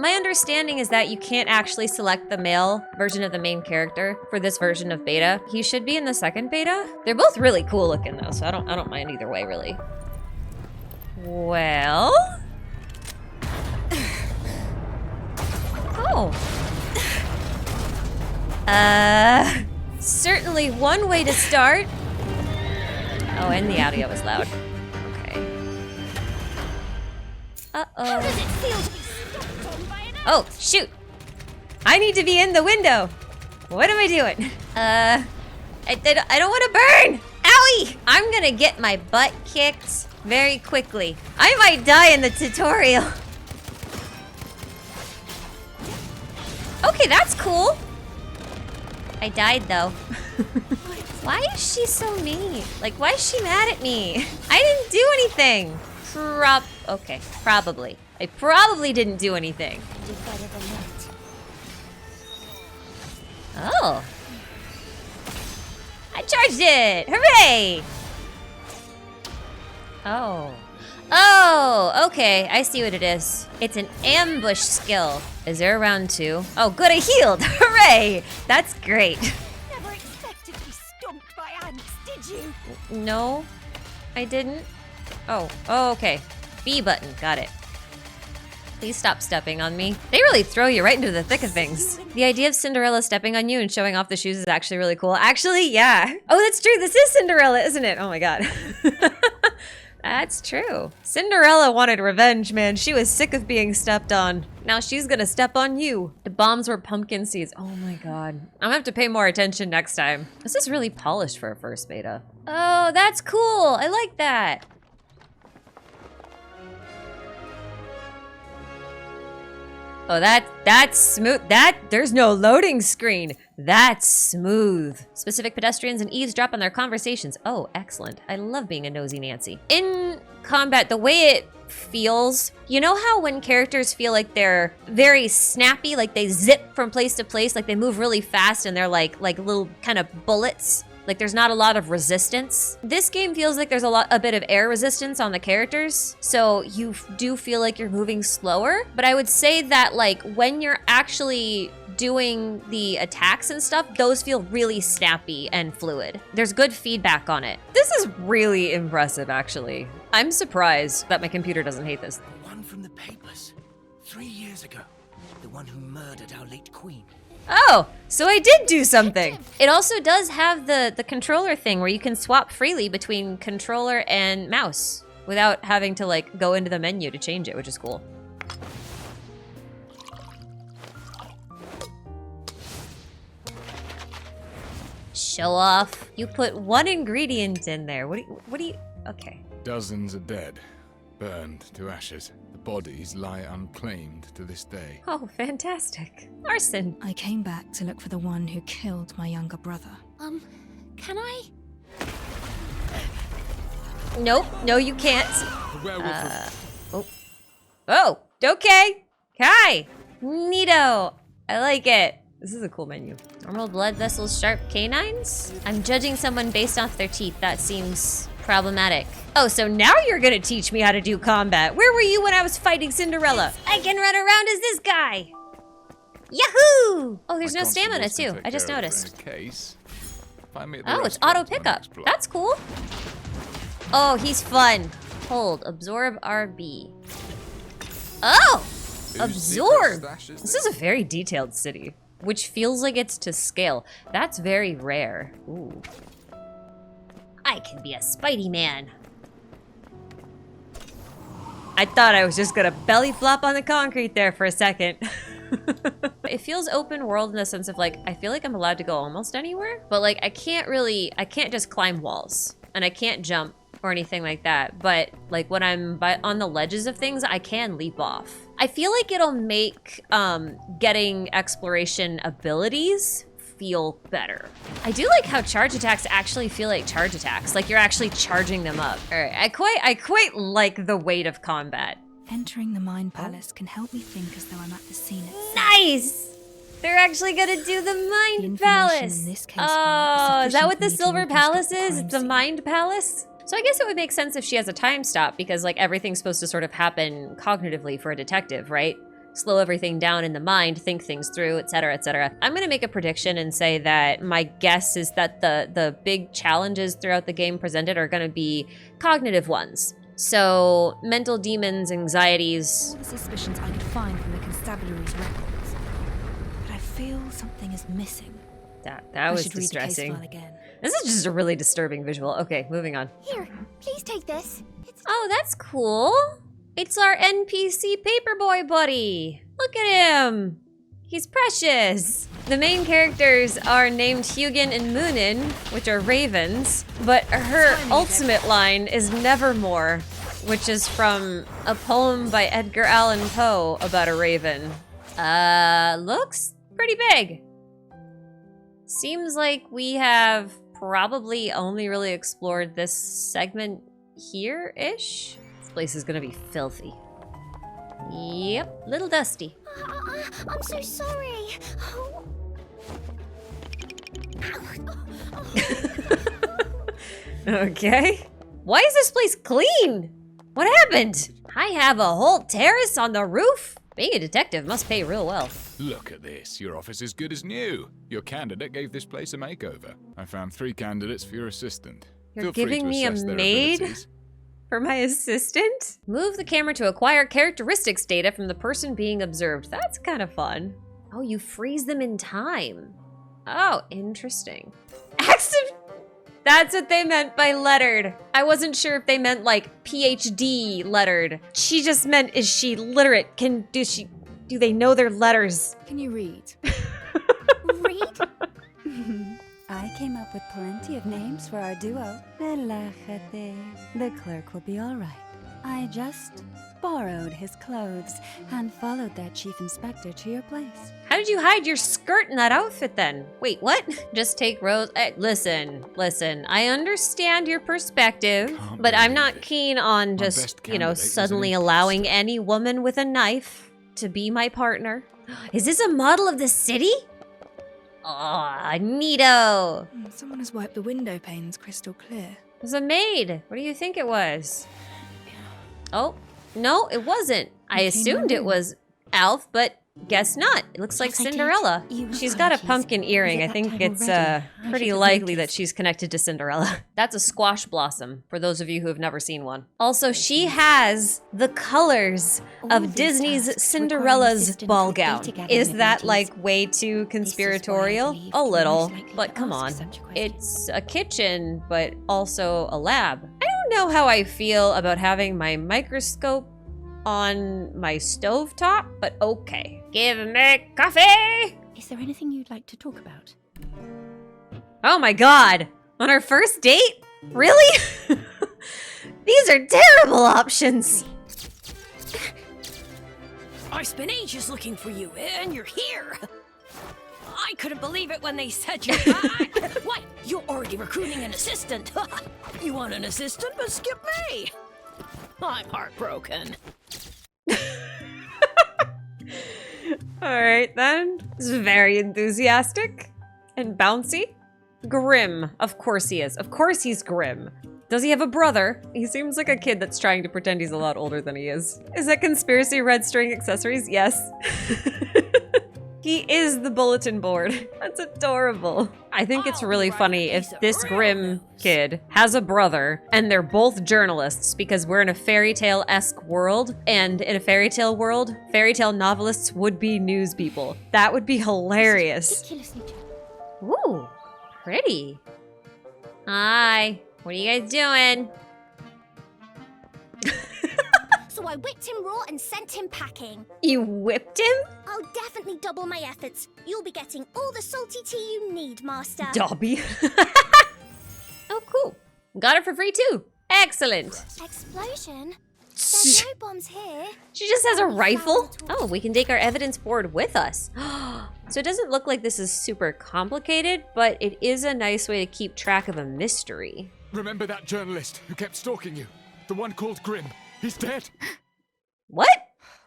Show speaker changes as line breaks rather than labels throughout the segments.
my understanding is that you can't actually select the male version of the main character for this version of beta. He should be in the second beta. They're both really cool looking though, so I don't mind either way, really. Well. Oh. Certainly one way to start. Oh, and the audio was loud. Okay. Uh-oh. Oh, shoot. I need to be in the window. What am I doing? I don't want to burn. Owie! I'm gonna get my butt kicked very quickly. I might die in the tutorial. Okay, that's cool. I died though. Why is she so mean? Like, why is she mad at me? I didn't do anything. Okay, probably. I probably didn't do anything. Oh. I charged it! Hooray! Oh. Oh, okay. I see what it is. It's an ambush skill. Is there a round 2? Oh, good, I healed! Hooray! That's great.
Never expected to be stomped by ants, did you?
No, I didn't. Oh, okay. B button, got it. Please stop stepping on me. They really throw you right into the thick of things. The idea of Cinderella stepping on you and showing off the shoes is actually really cool. Actually, yeah. Oh, that's true. This is Cinderella, isn't it? Oh my God. That's true. Cinderella wanted revenge, man. She was sick of being stepped on. Now she's gonna step on you. The bombs were pumpkin seeds. Oh my God. I'm gonna have to pay more attention next time. This is really polished for a first beta. Oh, that's cool. I like that. Oh, that's smooth. There's no loading screen. That's smooth. Specific pedestrians and eavesdrop on their conversations. Oh, excellent. I love being a nosy Nancy. In combat, the way it feels, you know how when characters feel like they're very snappy, like they zip from place to place, like they move really fast and they're like little kind of bullets? Like there's not a lot of resistance. This game feels like there's a bit of air resistance on the characters. So you do feel like you're moving slower. But I would say that like when you're actually doing the attacks and stuff, those feel really snappy and fluid. There's good feedback on it. This is really impressive, actually. I'm surprised that my computer doesn't hate this.
The one from the papers, 3 years ago. The one who murdered our late queen.
Oh, so I did do something. It also does have the controller thing where you can swap freely between controller and mouse without having to like go into the menu to change it, which is cool. Show off. You put one ingredient in there. What do you, okay.
Dozens are dead, burned to ashes. The bodies lie unclaimed to this day.
Oh, fantastic. Arson.
I came back to look for the one who killed my younger brother. Can I?
Nope, no you can't. Oh, okay. Hi, neato. I like it. This is a cool menu. Normal blood vessels, sharp canines? I'm judging someone based off their teeth. That seems problematic. Oh, so now you're gonna teach me how to do combat. Where were you when I was fighting Cinderella? I can run around as this guy. Yahoo! Oh, there's no stamina too. I just noticed. Oh, it's auto pickup. That's cool. Oh, he's fun. Hold, absorb RB. Oh, absorb. This is a very detailed city, which feels like it's to scale. That's very rare. Ooh. I can be a Spidey man. I thought I was just gonna belly flop on the concrete there for a second. It feels open world in the sense of like, I feel like I'm allowed to go almost anywhere, but like I can't just climb walls and I can't jump or anything like that. But like when I'm on the ledges of things, I can leap off. I feel like it'll make getting exploration abilities feel better. I do like how charge attacks actually feel like charge attacks, like you're actually charging them up. All right, I quite like the weight of combat.
Entering the Mind Palace can help me think as though I'm at the scene itself.
Nice! They're actually gonna do the Mind Palace.
In this case
oh, is that what the
sufficient
Silver
for me to walk
Palace
into the
is?
crime
It's the
scene.
Mind Palace? So I guess it would make sense if she has a time stop because like everything's supposed to sort of happen cognitively for a detective, right? slow everything down in the mind, think things through, etc., etc. I'm gonna make a prediction and say that my guess is that the big challenges throughout the game presented are gonna be cognitive ones. So, mental demons, anxieties.
All the suspicions I could find from the constabulary's records. But I feel something is missing.
That
I
was
should read the case
distressing.
file again.
This is just a really disturbing visual. Okay, moving on.
Here, please take this.
Oh, that's cool. It's our NPC paperboy buddy. Look at him. He's precious. The main characters are named Hugin and Moonin, which are ravens, but her ultimate line is Nevermore, which is from a poem by Edgar Allan Poe about a raven. Looks pretty big. Seems like we have probably only really explored this segment here-ish. This place is gonna be filthy. Yep, little dusty.
I'm so sorry. Oh.
Okay. Why is this place clean? What happened? I have a whole terrace on the roof? Being a detective must pay real well.
Look at this. Your office is good as new. Your candidate gave this place a makeover. I found 3 candidates for your assistant.
You're
Feel free
giving
to
me a
assess their
maid?
abilities.
For my assistant? Move the camera to acquire characteristics data from the person being observed. That's kind of fun. Oh, you freeze them in time. Oh, interesting. Active. That's what they meant by lettered. I wasn't sure if they meant like PhD lettered. She just meant, is she literate? Do they know their letters?
Can you read?
Read?
I came up with plenty of names for our duo. Relájate. The clerk will be all right. I just borrowed his clothes and followed their chief inspector to your place.
How did you hide your skirt in that outfit then? Wait, what? Just take Rose. Listen. I understand your perspective,
Can't
but I'm
believe
not
it.
keen on
My
just,
best
you know,
candidate was an
suddenly
imposter.
allowing any woman with a knife to be my partner. Is this a model of the city? Oh, neato.
Someone has wiped the window panes crystal clear.
It was a maid. What do you think it was? Oh, no, it wasn't. I assumed it was Alf, but guess not. It looks like
Yes, I did.
Cinderella.
You
She's got a
apologies.
pumpkin earring.
Is
I
it
think
that time
it's
already? I
pretty
should have
likely that
noticed.
she's connected to Cinderella. That's a squash blossom, for those of you who have never seen one. Also, she has the colors
All
of
these
Disney's
tasks
Cinderella's
require assistance
ball
with data
gown.
gathering
Is that
abilities.
like way too conspiratorial?
believed
A
you were
little,
most likely
but
to
come
ask
on.
such a question.
It's a kitchen, but also a lab. I don't know how I feel about having my microscope on my stovetop, but okay. Give me coffee!
Is there anything you'd like to talk about?
Oh my god! On our first date? Really? These are terrible options!
I spent ages looking for you, and you're here. I couldn't believe it when they said you're back. Why, you're already recruiting an assistant. You want an assistant, but skip me. I'm heartbroken.
Alright then. This is very enthusiastic and bouncy. Grim. Of course he is. Of course he's grim. Does he have a brother? He seems like a kid that's trying to pretend he's a lot older than he is. Is that conspiracy red string accessories? Yes. He is the bulletin board. That's adorable. I think it's
I'll
really
write a
funny if
piece of
this
real
grim
news.
kid has a brother and they're both journalists because we're in a fairy tale-esque world, and in a fairy tale world, fairy tale novelists would be news people. That would be hilarious.
Ridiculously
Ooh, pretty. Hi, what are you guys doing?
So I whipped him raw and sent him packing.
You whipped him?
I'll definitely double my efforts. You'll be getting all the salty tea you need, Master.
Dobby. Oh, cool. Got it for free too. Excellent.
Explosion? There's no bombs here.
She just has a rifle? Oh, we can take our evidence board with us. So it doesn't look like this is super complicated, but it is a nice way to keep track of a mystery.
Remember that journalist who kept stalking you? The one called Grimm. He's dead.
What?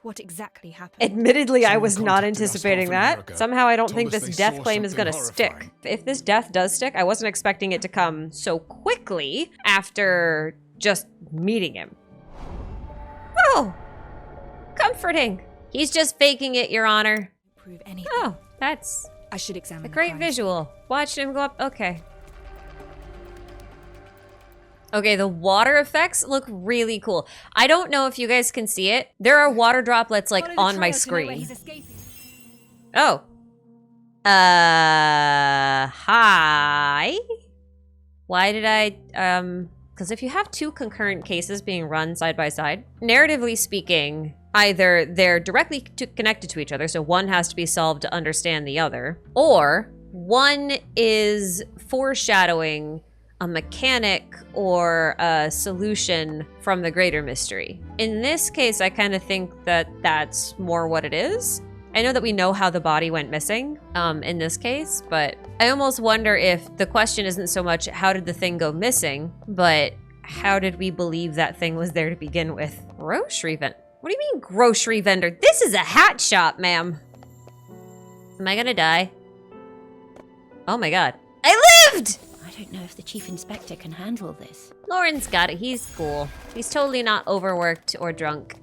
What exactly happened?
Admittedly, I
Someone
was not
contacted us
anticipating
half an hour
that.
ago.
Somehow I don't
Told
think
us
this
they
death
saw
claim is gonna
something
stick.
horrifying.
If this death does stick, I wasn't expecting it to come so quickly after just meeting him. Oh, comforting. He's just faking it, Your Honor.
Prove anything.
Oh, that's
I should examine
a
the
great
crime
visual. Watch him go up. Okay. Okay, the water effects look really cool. I don't know if you guys can see it. There are water droplets like
Follow the
on my
trail to know where
screen.
he's escaping.
Oh. Hi. Why did I, because if you have two concurrent cases being run side by side, narratively speaking, either they're directly connected to each other, so one has to be solved to understand the other, or one is foreshadowing a mechanic or a solution from the greater mystery. In this case, I kind of think that that's more what it is. I know that we know how the body went missing in this case, but I almost wonder if the question isn't so much how did the thing go missing, but how did we believe that thing was there to begin with? Grocery vendor? What do you mean grocery vendor? This is a hat shop, ma'am. Am I gonna die? Oh my god. I lived!
I don't know if the chief inspector can handle this.
Lauren's got it. He's cool. He's totally not overworked or drunk.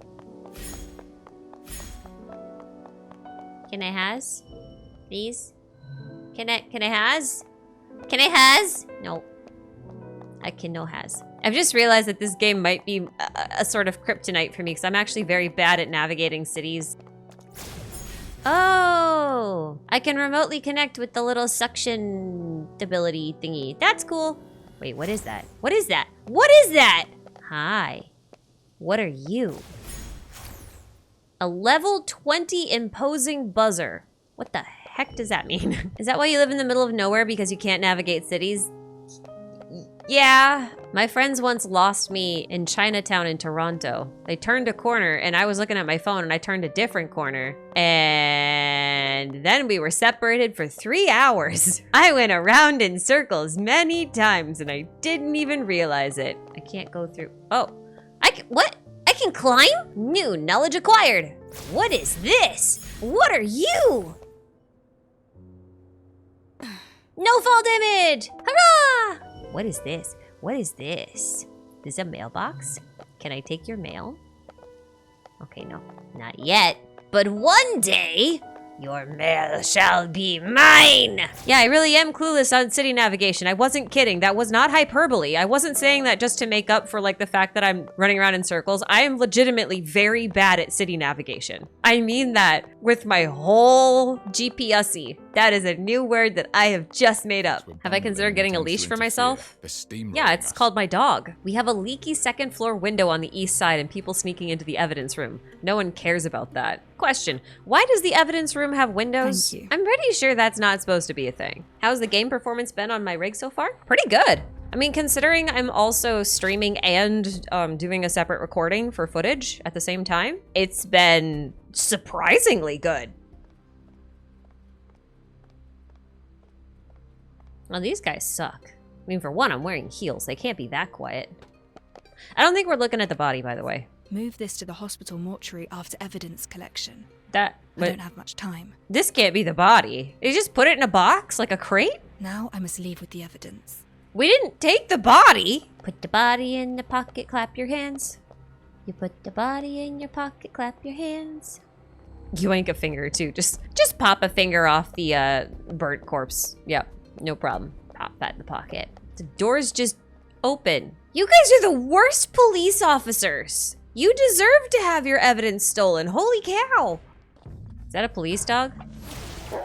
Can I has? Please? Can I has? Can I has? No. I can no has. I've just realized that this game might be a sort of kryptonite for me because I'm actually very bad at navigating cities. Oh, I can remotely connect with the little suction ability thingy. That's cool. Wait, what is that? What is that? What is that? Hi. What are you? A level 20 imposing buzzer. What the heck does that mean? Is that why you live in the middle of nowhere because you can't navigate cities? Yeah. My friends once lost me in Chinatown in Toronto. They turned a corner and I was looking at my phone and I turned a different corner. And then we were separated for 3 hours. I went around in circles many times and I didn't even realize it. I can't go through. Oh, what? I can climb? New knowledge acquired. What is this? What are you? No fall damage! Hurrah! What is this? What is this? This is a mailbox? Can I take your mail? Okay, no, not yet. But one day, your mail shall be mine! Yeah, I really am clueless on city navigation. I wasn't kidding. That was not hyperbole. I wasn't saying that just to make up for like the fact that I'm running around in circles. I am legitimately very bad at city navigation. I mean that with my whole GPS-y. That is a new word that I have just made up. Have I considered getting a leash for myself? Yeah, it's called my dog. We have a leaky second floor window on the east side and people sneaking into the evidence room. No one cares about that. Question, why does the evidence room have windows?
Thank you.
I'm pretty sure that's not supposed to be a thing. How's the game performance been on my rig so far? Pretty good. I mean, considering I'm also streaming and doing a separate recording for footage at the same time, it's been surprisingly good. Well, these guys suck. I mean, for one, I'm wearing heels. They can't be that quiet. I don't think we're looking at the body, by the way.
Move this to the hospital mortuary after evidence collection.
I
don't have much time.
This can't be the body. They just put it in a box, like a crate?
Now I must leave with the evidence.
We didn't take the body. Put the body in the pocket, clap your hands. You put the body in your pocket, clap your hands. Yoink a finger, too. Just pop a finger off the burnt corpse. Yep, no problem. Pop that in the pocket. The door's just open. You guys are the worst police officers. You deserve to have your evidence stolen. Holy cow. Is that a police dog?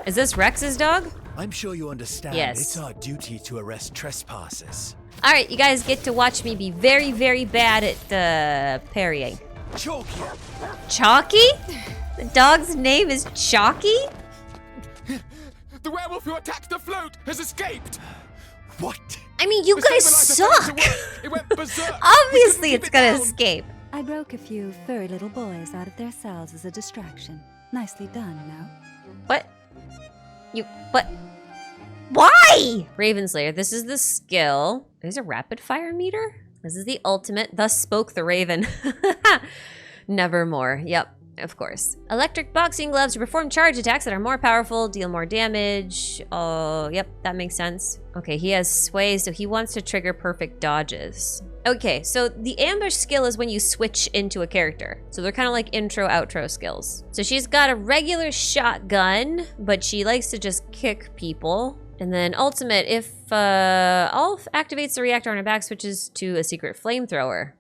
Is this Rex's dog?
I'm sure you understand.
Yes.
It's our duty to arrest trespassers.
All right, you guys get to watch me be very, very bad at parrying.
Chalky!
Chalky? The dog's name is Chalky?
The werewolf who attacked the float has escaped!
What?
I mean, you
The
guys
stabilizer failed to
suck.
work. It went berserk.
Obviously,
We couldn't
it's
keep it
gonna
down.
escape.
I broke a few furry little boys out of their cells as a distraction. Nicely done, no?
What? What? Why? Ravenslayer, this is the skill. There's a rapid fire meter? This is the ultimate. Thus spoke the raven. Nevermore. Yep, of course. Electric boxing gloves to perform charge attacks that are more powerful, deal more damage. Oh, yep, that makes sense. Okay, he has sway, so he wants to trigger perfect dodges. Okay, so the ambush skill is when you switch into a character. So they're kind of like intro, outro skills. So she's got a regular shotgun, but she likes to just kick people. And then ultimate, if Ulf activates the reactor on her back, switches to a secret flamethrower.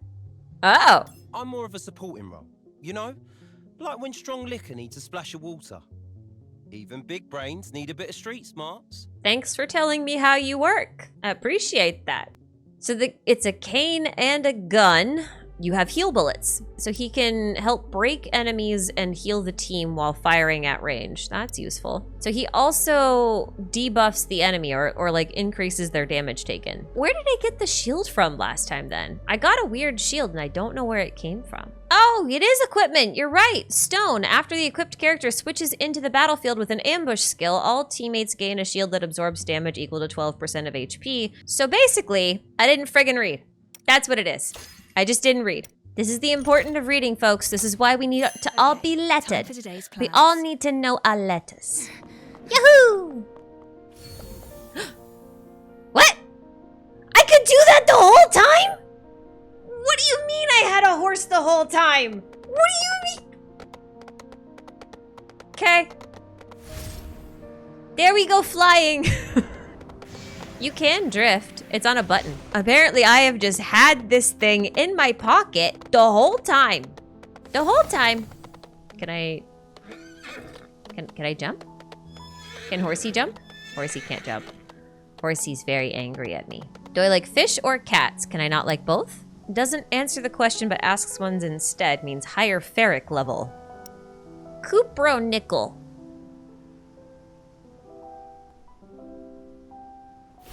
Oh!
I'm more of a supporting role, you know? Like when strong liquor needs a splash of water. Even big brains need a bit of street smarts.
Thanks for telling me how you work. I appreciate that. So it's a cane and a gun. You have heal bullets. So he can help break enemies and heal the team while firing at range. That's useful. So he also debuffs the enemy or like increases their damage taken. Where did I get the shield from last time then? I got a weird shield and I don't know where it came from. Oh, it is equipment. You're right. Stone. After the equipped character switches into the battlefield with an ambush skill, all teammates gain a shield that absorbs damage equal to 12% of HP. So basically, I didn't friggin' read. That's what it is. I just didn't read. This is the importance of reading, folks. This is why we need to all be lettered. We all need to know our letters. Yahoo! What? I could do that the whole time? What do you mean I had a horse the whole time? What do you mean? Okay. There we go flying. You can drift. It's on a button. Apparently, I have just had this thing in my pocket the whole time. The whole time. Can I jump? Can Horsey jump? Horsey can't jump. Horsey's very angry at me. Do I like fish or cats? Can I not like both? Doesn't answer the question but asks ones instead means higher ferric level. Cupro nickel.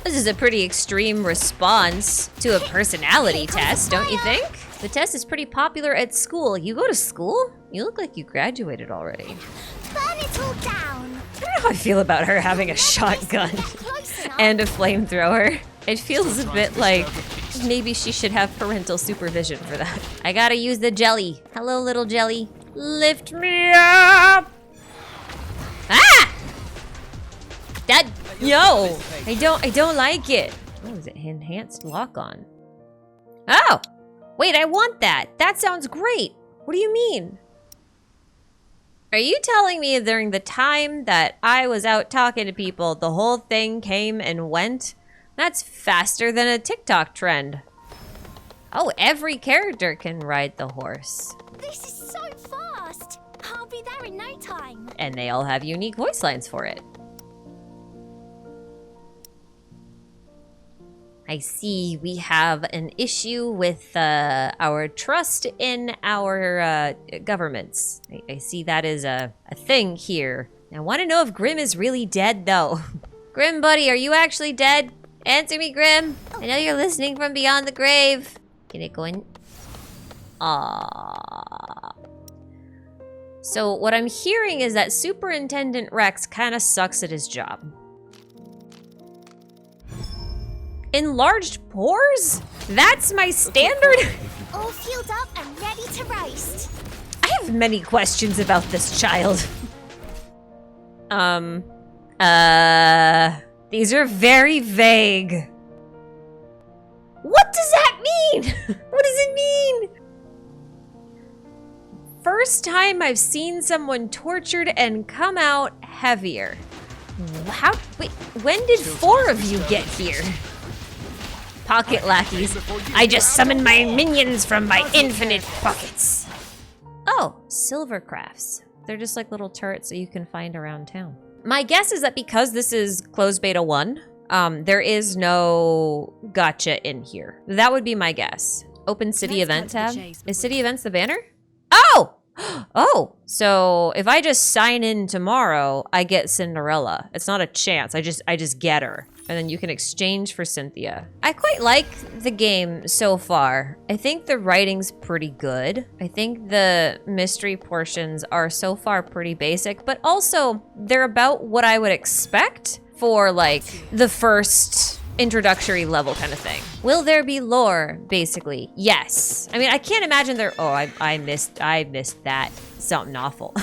This is a pretty extreme response to a personality test, don't you think? The test is pretty popular at school. You go to school? You look like you graduated already.
Burn it all down.
I don't know how I feel about her having a shotgun and a flamethrower. It feels a bit like maybe she should have parental supervision for that. I gotta use the jelly. Hello, little jelly. Lift me up! Ah! That, no! I don't like it. Oh, is it enhanced lock on? Oh! Wait, I want that. That sounds great. What do you mean? Are you telling me during the time that I was out talking to people, the whole thing came and went? That's faster than a TikTok trend. Oh, every character can ride the horse.
This is so fast. I'll be there in no time.
And they all have unique voice lines for it. I see we have an issue with our trust in our governments. I see that is a thing here. I want to know if Grim is really dead, though. Grim, buddy, are you actually dead? Answer me, Grim. I know you're listening from beyond the grave. Can it go in? Aww. So what I'm hearing is that Superintendent Rex kind of sucks at his job. Enlarged pores? That's my standard?
All fueled up and ready to roast.
I have many questions about this child. These are very vague. What does that mean? What does it mean? First time I've seen someone tortured and come out heavier. How, wait, when did 4 of you get here? Pocket lackeys. I just summoned my minions from my infinite pockets. Oh, silver crafts. They're just like little turrets that you can find around town. My guess is that because this is closed beta 1, there is no gotcha in here. That would be my guess. Open city event tab. Is city events the banner? Oh! Oh, so if I just sign in tomorrow, I get Cinderella. It's not a chance. I just get her. And then you can exchange for Cynthia. I quite like the game so far. I think the writing's pretty good. I think the mystery portions are so far pretty basic, but also they're about what I would expect for like the first introductory level kind of thing. Will there be lore, basically? Yes. I mean, I can't imagine there, oh, I missed that. Something awful.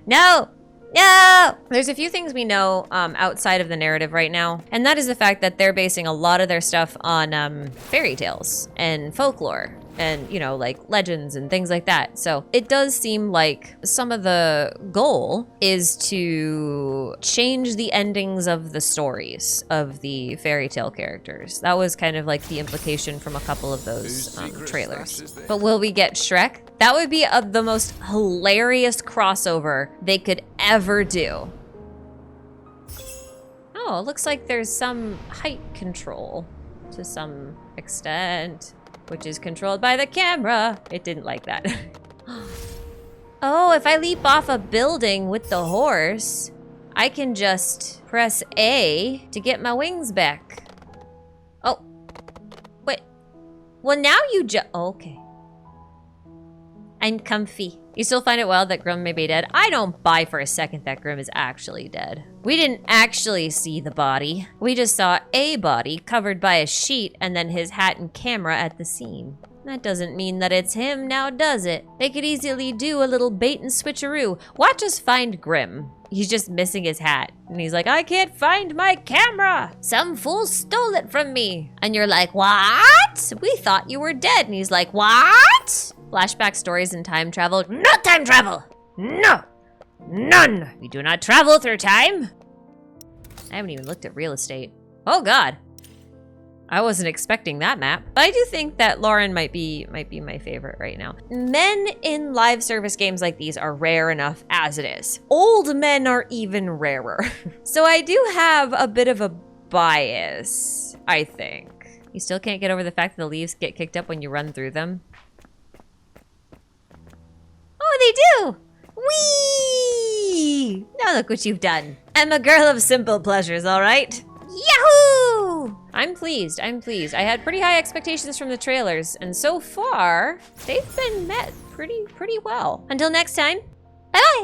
No, No! There's a few things we know outside of the narrative right now, and that is the fact that they're basing a lot of their stuff on fairy tales and folklore and, you know, like legends and things like that. So it does seem like some of the goal is to change the endings of the stories of the fairy tale characters. That was kind of like the implication from a couple of those trailers. But will we get Shrek? That would be the most hilarious crossover they could ever do. Oh, it looks like there's some height control to some extent, which is controlled by the camera. It didn't like that. Oh, if I leap off a building with the horse, I can just press A to get my wings back. Oh, wait. Well, now you okay. I'm comfy. You still find it wild that Grimm may be dead? I don't buy for a second that Grimm is actually dead. We didn't actually see the body. We just saw a body covered by a sheet and then his hat and camera at the scene. That doesn't mean that it's him now, does it? They could easily do a little bait and switcheroo. Watch us find Grimm. He's just missing his hat. And he's like, I can't find my camera. Some fool stole it from me. And you're like, what? We thought you were dead. And he's like, what? Flashback stories and time travel. No time travel. No. None. We do not travel through time. I haven't even looked at real estate. Oh God. I wasn't expecting that map. But I do think that Lauren might be my favorite right now. Men in live service games like these are rare enough as it is. Old men are even rarer. So I do have a bit of a bias, I think. You still can't get over the fact that the leaves get kicked up when you run through them? Oh, they do! Whee! Now look what you've done. I'm a girl of simple pleasures, all right? Yahoo! I'm pleased, I'm pleased. I had pretty high expectations from the trailers, and so far, they've been met pretty well. Until next time, bye-bye!